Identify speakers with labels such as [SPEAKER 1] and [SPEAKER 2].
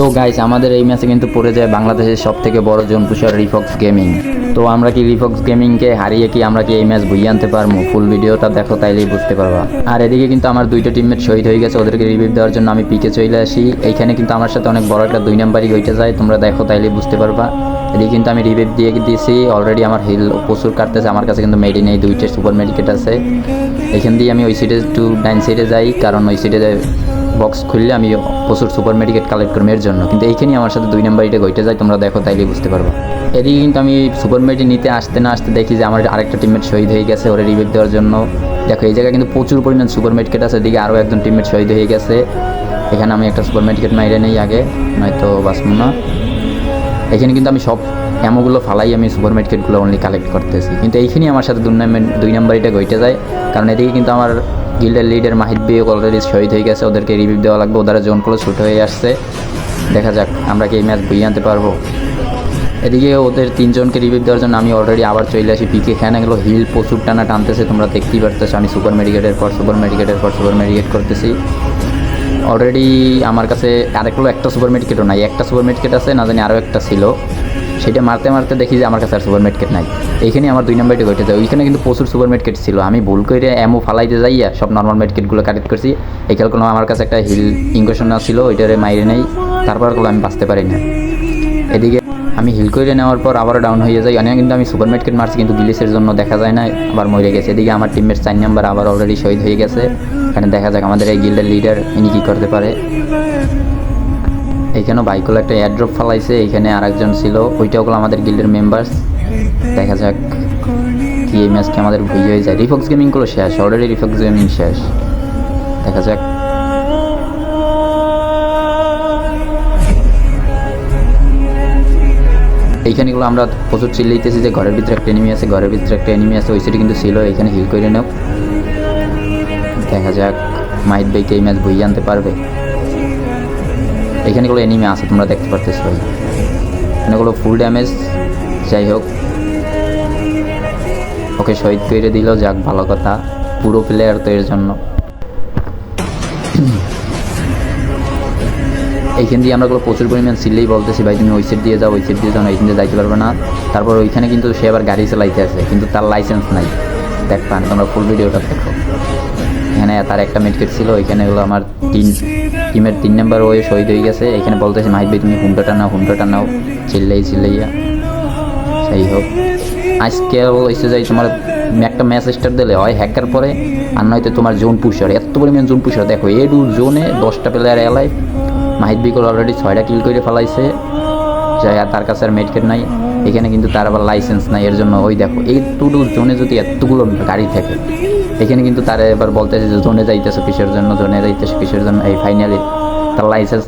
[SPEAKER 1] তো গাইস আমাদের এই ম্যাচে কিন্তু পড়ে যায় বাংলাদেশের সবথেকে বড় জোনপুষার রিফক্স গেমিং। তো আমরা কি রিফক্স গেমিংকে হারিয়ে কি আমরা কি এই ম্যাচ বইয়ে আনতে পারবো? ফুল ভিডিওটা দেখো তাইলেই বুঝতে পারবা। আর এদিকে কিন্তু আমার দুইটা টিমমেট শহীদ হয়ে গেছে, ওদেরকে রিভিভ দেওয়ার জন্য আমি পিকে চলে আসি। এইখানে কিন্তু আমার সাথে অনেক বড় একটা 2 নাম্বারই হইতে যায়, তোমরা দেখো তাইলেই বুঝতে পারবা। এদিকে কিন্তু আমি রিভিভ দিয়ে দিয়েছি, অলরেডি আমার হিল প্রচুর কাটতেছে। আমার কাছে কিন্তু মেডি নেই, 2টা সুপার মেডিকেট আছে। এখান দিয়ে আমি ওই সাইডে টু ডাইন সাইডে যাই, কারণ ওই সাইডে বক্স খুললে আমি প্রচুর সুপার মেডিকেট কালেক্ট করবো এর জন্য। কিন্তু এইখানেই আমার সাথে 2 নাম্বারটা ঘটে যায়, তোমরা দেখো তাইলেই বুঝতে পারবো। এদিকে কিন্তু আমি সুপার মেডি নিতে আসতে না আসতে দেখি যে আমার আরেকটা টিমমেট শহীদ হয়ে গেছে ওরা রিভিভ দেওয়ার জন্য। দেখো এই জায়গায় কিন্তু প্রচুর পরিমাণ সুপার মেডিকেট আছে, এদিকে আরও একজন টিমমেট শহীদ হয়ে গেছে। এখানে আমি একটা সুপার মেডিকেট মাইরে নেই আগে, নয়তো বাঁচবো না। এখানে কিন্তু আমি সব অ্যামোগুলো ফালাই আমি সুপার মেডিকেটগুলো অনলি কালেক্ট করতেছি, কিন্তু এইখানেই আমার সাথে 2 নাম্বারটা ঘটে যায়। কারণ এদিকে কিন্তু আমার গিল্ডের লিডার মাহিদ বিয়ে অলরেডি শহীদ হয়ে গেছে, ওদেরকে রিভিভ দেওয়া লাগবে। ওদের জোন ক্লোজ শুট হয়ে আসছে, দেখা যাক আমরা কি এই ম্যাচ বইয়ে আনতে পারবো। এদিকে ওদের 3 জনকে রিভিভ দেওয়ার জন্য আমি অলরেডি আবার চলে আসি পিকে। এখানে গেলো হিল প্রচুর টানা টানতেছে, তোমরা দেখতেই পারতেছো। আমি সুপার মেডিকেটের পর সুপার মেডিকেট করতেছি। অলরেডি আমার কাছে একটা সুপার মেডিকেটও নাই, একটা সুপার মেডিকেট আছে, না জানি আরও একটা ছিল। সেটা মারতে মারতে দেখি যে আমার কাছে আর সুপার মেডিকেট নাই। এইখানে আমার 2 নাম্বারটি ঘটে যায়। ওইখানে কিন্তু প্রচুর সুপার মেডিকেট ছিল, আমি ভুল করে অ্যামো ফালাইতে যাইয়া সব নর্মাল মেডিকেটগুলো কালেক্ট করছি। এই খেলগুলো আমার কাছে একটা হিল ইনকোশন ছিল, ওইটারে মাইরে নেই, তারপরগুলো আমি বাঁচতে পারি না। এদিকে আমি হিল করে নেওয়ার পর আবারও ডাউন হয়ে যাই। অনেক কিন্তু আমি সুপার মেডিকেট মারছি, কিন্তু গিলিসের জন্য দেখা যায় না, আবার মরে গেছে। এদিকে আমার টিমমেট 4 নাম্বার আবার অলরেডি শহীদ হয়ে গেছে। এখানে দেখা যাক আমাদের এই গিল্ডের লিডার ইনি কী করতে পারে। এইখানেও বাইকগুলো একটা এয়ারড্রপ ফালাইছে, এইখানে আরেকজন ছিল, ওইটাও হলো আমাদের গিল্ডের মেম্বার্স। দেখা যাক কি এই ম্যাচকে আমাদের ভুই হয়ে যায়। রিফক্স গেমিংগুলো শেষ, অলরেডি রিফক্স গেমিং শেষ। দেখা যাক। এইখানেগুলো আমরা প্রচুর চিল্লাইতেছি যে ঘরের ভিতরে একটা এনিমি আছে, ওই সাইডে কিন্তু ছিল। এখানে হিল করে নেও, দেখা যাক মাহিদ ভাইকে এই ম্যাচ বইয়ে আনতে পারবে। এখানেগুলো এনিমি আছে, তোমরা দেখতে পারতেছো ভাই, এখানেগুলো ফুল ড্যামেজ। যাই হোক, ওকে শহীদ করে দিল, যাক ভালো কথা, পুরো প্লেয়ার তো এর জন্য। এইখান দিয়ে আমরাগুলো প্রচুর পরিমাণ চিল্লেই বলতেছি ভাই তুমি ওই সাইড দিয়ে যাও, এইখান দিয়ে যাইতে পারবে না। তারপর ওইখানে কিন্তু সে আবার গাড়ি চালাইতে আছে, কিন্তু তার লাইসেন্স নাই। দেখবা তোমরা ফুল ভিডিওটা দেখো। এখানে তার একটা মেডকেট ছিল, এখানে হলো আমার টিমের 3 নাম্বার ওয়ে শহীদ হয়ে গেছে। এখানে বলতেছে মাহিদ ভাই তুমি হুন্ডাটা নাও, চিল্লাইয়া। যাই হোক, আজকে এসে যাই তোমার একটা ম্যাচ স্টার্ট দিলে হয় হ্যাকার পরে, আর নয়তো তোমার জোন পুষার, এত পরিমাণ জোন পুষার। দেখো এডু জোনে 10টা প্লেয়ার এলাইভ, মাহিদ বিকল অলরেডি 6টা কিল করে ফেলাইছে। যাই, আর তার কাছে আর মেডকেট নাই। এখানে কিন্তু তার আবার লাইসেন্স নাই, এর জন্য ওই দেখো এইটুকু জোনে যদি এতগুলো গাড়ি থাকে, এখানে কিন্তু তারা এবার বলতেছে যে জোনে যাইতেছে কিসের জন্য, এই ফাইনালি তার লাইসেন্স